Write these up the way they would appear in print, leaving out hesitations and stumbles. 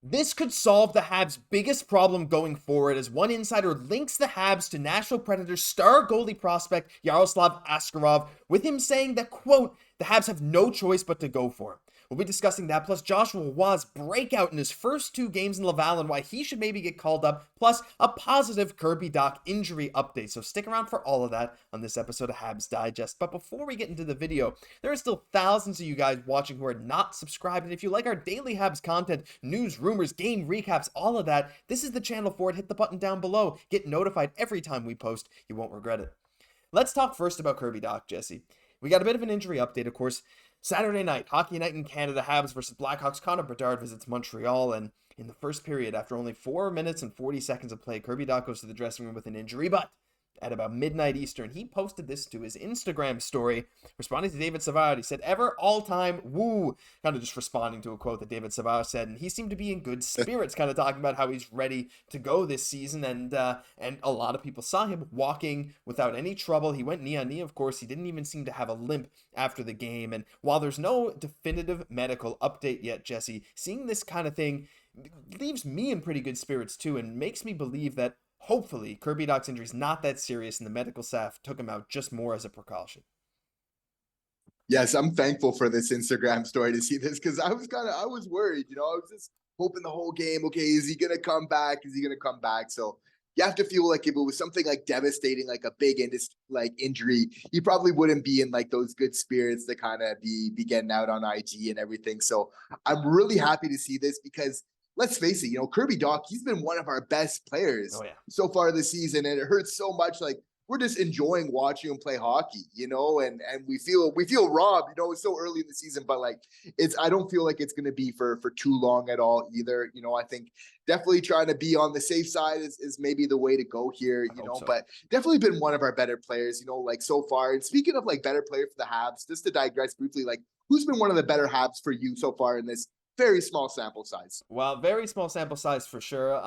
This could solve the Habs' biggest problem going forward, as one insider links the Habs to Nashville Predators star goalie prospect Yaroslav Askarov, with him saying that, quote, the Habs have no choice but to go for him. We'll be discussing that, plus Joshua Roy's breakout in his first 2 games in Laval and why he should maybe get called up, plus a positive Kirby Dach injury update. So stick around for all of that on this episode of Habs Digest. But before we get into the video, there are still thousands of you guys watching who are not subscribed. And if you like our daily Habs content, news, rumors, game recaps, all of that, this is the channel for it. Hit the button down below. Get notified every time we post. You won't regret it. Let's talk first about Kirby Dach, Jesse. We got a bit of an injury update, of course. Saturday night, hockey night in Canada, Habs versus Blackhawks. Connor Bedard visits Montreal, and in the first period, after only 4 minutes and 40 seconds of play, Kirby Dach goes to the dressing room with an injury, but at about midnight Eastern, he posted this to his Instagram story, responding to David Savard. He said, ever, all-time, woo, kind of just responding to a quote that David Savard said, and he seemed to be in good spirits, kind of talking about how he's ready to go this season, and a lot of people saw him walking without any trouble. He went knee-on-knee, of course. He didn't even seem to have a limp after the game, and while there's no definitive medical update yet, Jesse, seeing this kind of thing leaves me in pretty good spirits, too, and makes me believe that hopefully, Kirby Dach's injury is not that serious, and the medical staff took him out just more as a precaution. Yes, I'm thankful for this Instagram story to see this, because I was worried, I was just hoping the whole game, okay, is he going to come back? Is he going to come back? So you have to feel like if it was something like devastating, like a big injury, he probably wouldn't be in like those good spirits to kind of be getting out on IG and everything. So I'm really happy to see this, because let's face it, Kirby Dach, he's been one of our best players so far this season. And it hurts so much. Like, we're just enjoying watching him play hockey, and we feel robbed, it's so early in the season, but like, I don't feel like it's going to be for too long at all either. I think definitely trying to be on the safe side is maybe the way to go here, but definitely been one of our better players, like so far. And speaking of like better player for the Habs, just to digress briefly, like, who's been one of the better Habs for you so far in this very small sample size? Well, very small sample size for sure.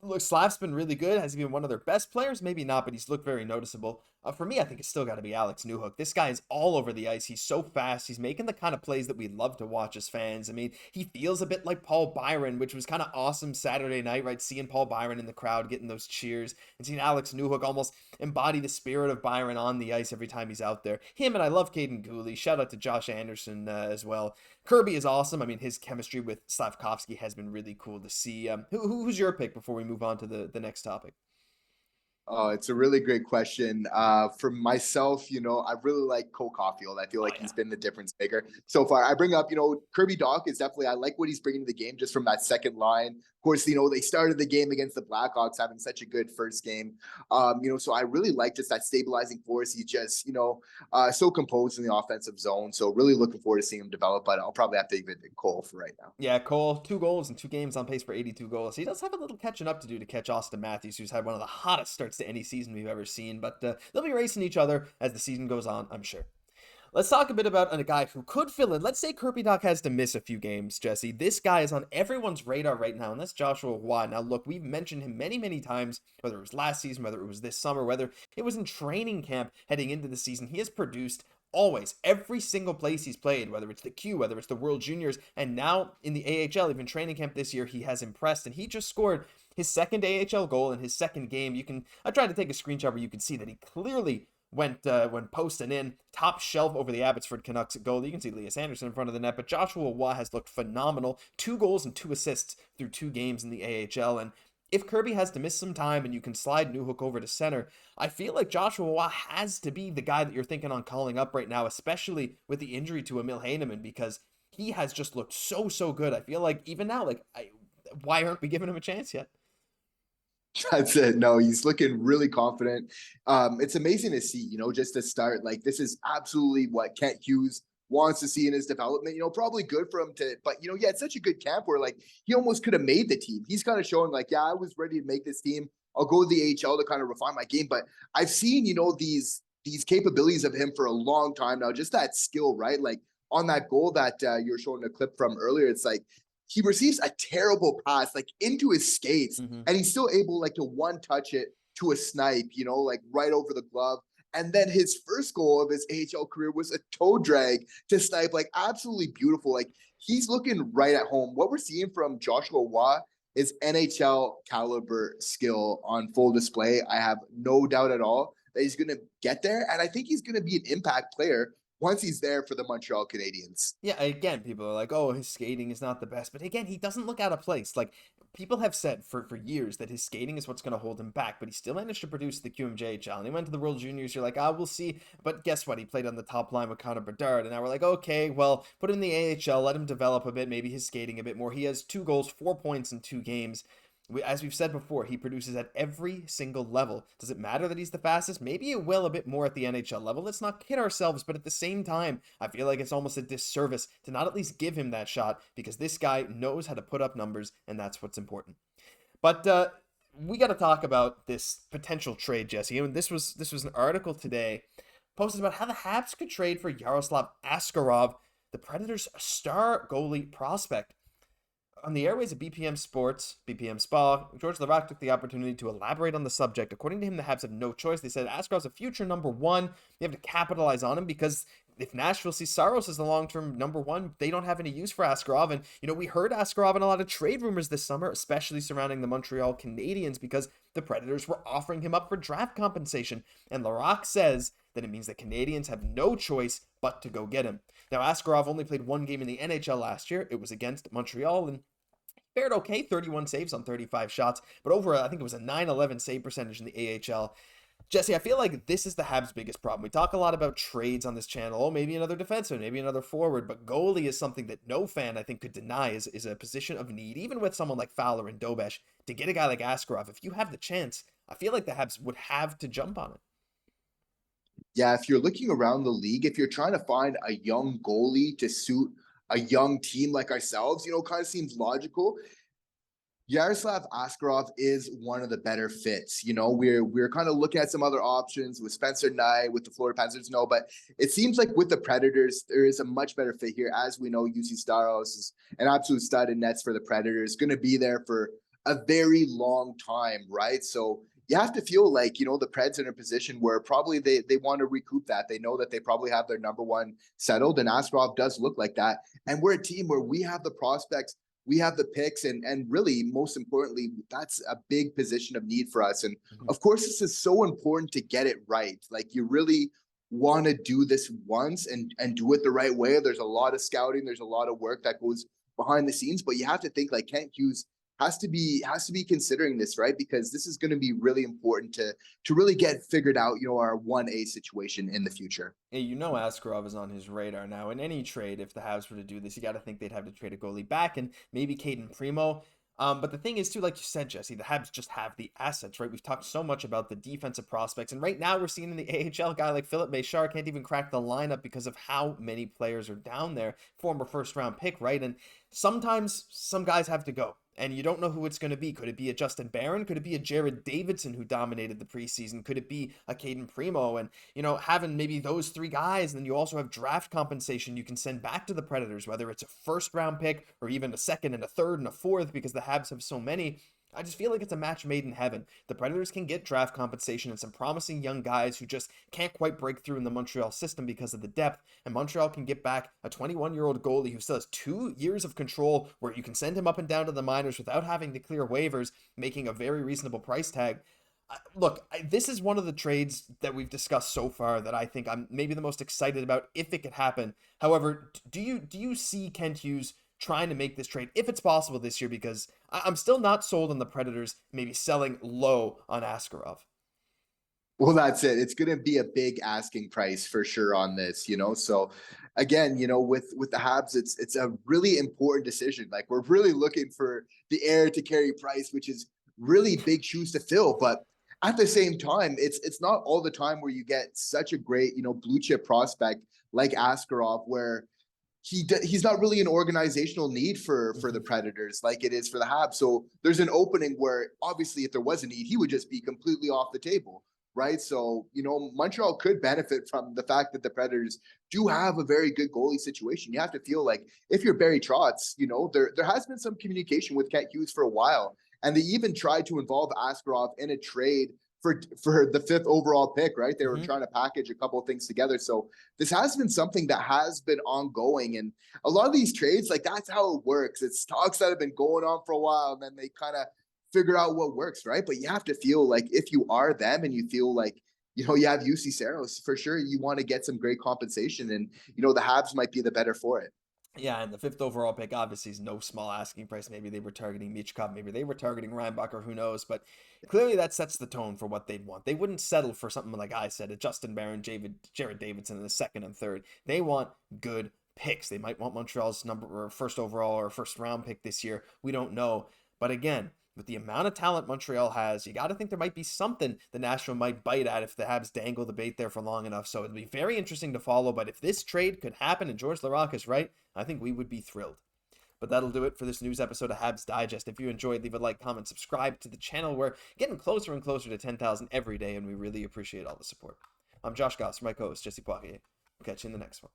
Look, Slav's been really good. Has he been one of their best players? Maybe not, but he's looked very noticeable. For me, I think it's still got to be Alex Newhook. This guy is all over the ice. He's so fast. He's making the kind of plays that we love to watch as fans. I mean, he feels a bit like Paul Byron, which was kind of awesome Saturday night, right? Seeing Paul Byron in the crowd, getting those cheers, and seeing Alex Newhook almost embody the spirit of Byron on the ice every time he's out there. Him, and I love Cayden Guhle. Shout out to Josh Anderson as well. Kirby is awesome. I mean, his chemistry with Slafkovsky has been really cool to see. Who's your pick before we move on to the next topic? Oh, it's a really great question. For myself, I really like Caufield. I feel like he's been the difference maker so far. I bring up, Kirby Dach is definitely, I like what he's bringing to the game just from that second line. Of course, they started the game against the Blackhawks having such a good first game. So I really like just that stabilizing force. He's just, so composed in the offensive zone. So really looking forward to seeing him develop, but I'll probably have to give it to Cole for right now. Yeah, Cole, 2 goals in 2 games, on pace for 82 goals. He does have a little catching up to do to catch Austin Matthews, who's had one of the hottest starts to any season we've ever seen, but they'll be racing each other as the season goes on, I'm sure. Let's talk a bit about a guy who could fill in. Let's say Kirby Dach has to miss a few games, Jesse. This guy is on everyone's radar right now, and that's Joshua Roy. Now, look, we've mentioned him many, many times, whether it was last season, whether it was this summer, whether it was in training camp heading into the season. He has produced always, every single place he's played, whether it's the Q, whether it's the World Juniors, and now in the AHL, even training camp this year, he has impressed, and he just scored his second AHL goal in his second game. I tried to take a screenshot where you can see that he clearly went when posting in top shelf over the Abbotsford Canucks goal. You can see Elias Anderson in front of the net, but Joshua Roy has looked phenomenal. 2 goals and 2 assists through 2 games in the AHL, and if Kirby has to miss some time and you can slide Newhook over to center, I feel like Joshua Roy has to be the guy that you're thinking on calling up right now, especially with the injury to Emil Heineman, because he has just looked so good. I feel like even now, why aren't we giving him a chance yet? That's it. No, he's looking really confident. It's amazing to see, just to start, like, this is absolutely what Kent Hughes wants to see in his development, probably good for him but it's such a good camp where like he almost could have made the team. He's kind of showing like, yeah, I was ready to make this team. I'll go to the AHL to kind of refine my game. But I've seen, these capabilities of him for a long time now, just that skill, right? Like on that goal that you were showing a clip from earlier, it's like, he receives a terrible pass, like into his skates, and he's still able like to one touch it to a snipe, like right over the glove. And then his first goal of his AHL career was a toe drag to snipe, like absolutely beautiful. Like he's looking right at home. What we're seeing from Joshua Waugh is NHL caliber skill on full display. I have no doubt at all that he's going to get there. And I think he's going to be an impact player once he's there for the Montreal Canadiens. Yeah, again, people are like, oh, his skating is not the best. But again, he doesn't look out of place. Like, people have said for years that his skating is what's going to hold him back, but he still managed to produce the QMJHL. And he went to the World Juniors. You're like, we'll see. But guess what? He played on the top line with Connor Bedard. And now we're like, okay, well, put him in the AHL, let him develop a bit, maybe his skating a bit more. He has 2 goals, 4 points in 2 games. As we've said before, he produces at every single level. Does it matter that he's the fastest? Maybe it will a bit more at the NHL level. Let's not kid ourselves, but at the same time, I feel like it's almost a disservice to not at least give him that shot, because this guy knows how to put up numbers, and that's what's important. But we got to talk about this potential trade, Jesse. And this was an article today posted about how the Habs could trade for Yaroslav Askarov, the Predators' star goalie prospect. On the airways of BPM Sports, BPM Spa, George Larac took the opportunity to elaborate on the subject. According to him, the Habs have no choice. They said Askarov's a future number 1. You have to capitalize on him, because if Nashville sees Saros as the long-term number 1, they don't have any use for Askarov. And, we heard Askarov in a lot of trade rumors this summer, especially surrounding the Montreal Canadiens, because the Predators were offering him up for draft compensation. And Larac says that it means the Canadiens have no choice but to go get him. Now, Askarov only played 1 game in the NHL last year. It was against Montreal, and fared okay, 31 saves on 35 shots, but I think it was a 911 save percentage in the AHL. Jesse, I feel like this is the Habs' biggest problem. We talk a lot about trades on this channel. Oh, maybe another defenseman, maybe another forward, but goalie is something that no fan, I think, could deny is a position of need, even with someone like Fowler and Dobeš. To get a guy like Askarov, if you have the chance, I feel like the Habs would have to jump on it. Yeah, if you're looking around the league, if you're trying to find a young goalie to suit a young team like ourselves, kind of seems logical. Yaroslav Askarov is one of the better fits. We're kind of looking at some other options with Spencer Knight, with the Florida Panthers, but it seems like with the Predators, there is a much better fit here. As we know, UC Staros is an absolute stud in nets for the Predators, going to be there for a very long time, right? So you have to feel like, the Preds are in a position where probably they want to recoup that. They know that they probably have their number 1 settled, and Askarov does look like that. And we're a team where we have the prospects, we have the picks, and really, most importantly, that's a big position of need for us. And of course, this is so important to get it right. Like, you really want to do this once and do it the right way. There's a lot of scouting, there's a lot of work that goes behind the scenes, but you have to think like Kent Hughes has to be considering this, right? Because this is going to be really important to really get figured out, our 1A situation in the future. Yeah, Askarov is on his radar now. In any trade, if the Habs were to do this, you got to think they'd have to trade a goalie back and maybe Cayden Primeau. But the thing is, too, like you said, Jesse, the Habs just have the assets, right? We've talked so much about the defensive prospects, and right now we're seeing in the AHL, a guy like Philip Méchard can't even crack the lineup because of how many players are down there. Former first-round pick, right? And sometimes some guys have to go, and you don't know who it's going to be. Could it be a Justin Barron? Could it be a Jared Davidson who dominated the preseason? Could it be a Cayden Primeau? And, having maybe those 3 guys, and then you also have draft compensation you can send back to the Predators, whether it's a first-round pick or even a second and a third and a fourth, because the Habs have so many. I just feel like it's a match made in heaven. The Predators can get draft compensation and some promising young guys who just can't quite break through in the Montreal system because of the depth, and Montreal can get back a 21-year-old goalie who still has 2 years of control, where you can send him up and down to the minors without having to clear waivers, making a very reasonable price tag. Look, this is one of the trades that we've discussed so far that I think I'm maybe the most excited about if it could happen. However, do you see Kent Hughes trying to make this trade if it's possible this year? Because I'm still not sold on the Predators maybe selling low on Askarov. Well, that's it. It's going to be a big asking price for sure on this, So again, with the Habs, it's a really important decision. Like, we're really looking for the heir to Carey Price, which is really big shoes to fill. But at the same time, it's not all the time where you get such a great, blue chip prospect like Askarov, where he's not really an organizational need for the Predators like it is for the Habs. So there's an opening where obviously if there was a need, he would just be completely off the table, right? So, Montreal could benefit from the fact that the Predators do have a very good goalie situation. You have to feel like if you're Barry Trotz, there has been some communication with Kent Hughes for a while. And they even tried to involve Askarov in a trade for the 5th overall pick, right? They were Mhm. trying to package a couple of things together. So this has been something that has been ongoing. And a lot of these trades, like that's how it works. It's talks that have been going on for a while, and then they kind of figure out what works, right? But you have to feel like if you are them and you feel like, you have UC Saros, for sure you want to get some great compensation, and the Habs might be the better for it. Yeah, and the 5th overall pick obviously is no small asking price. Maybe they were targeting Michkov, maybe they were targeting Reinbacher, who knows? But clearly that sets the tone for what they'd want. They wouldn't settle for something like I said, a Justin Barron, Jared Davidson in the 2nd and 3rd. They want good picks. They might want Montreal's number or 1st overall or 1st round pick this year. We don't know. But again, with the amount of talent Montreal has, you got to think there might be something the Nashville might bite at if the Habs dangle the bait there for long enough. So it'd be very interesting to follow. But if this trade could happen and George Laraque is right, I think we would be thrilled. But that'll do it for this news episode of Habs Digest. If you enjoyed, leave a like, comment, subscribe to the channel. We're getting closer and closer to 10,000 every day, and we really appreciate all the support. I'm Josh Gosse, my co-host, Jesse Poirier. We'll catch you in the next one.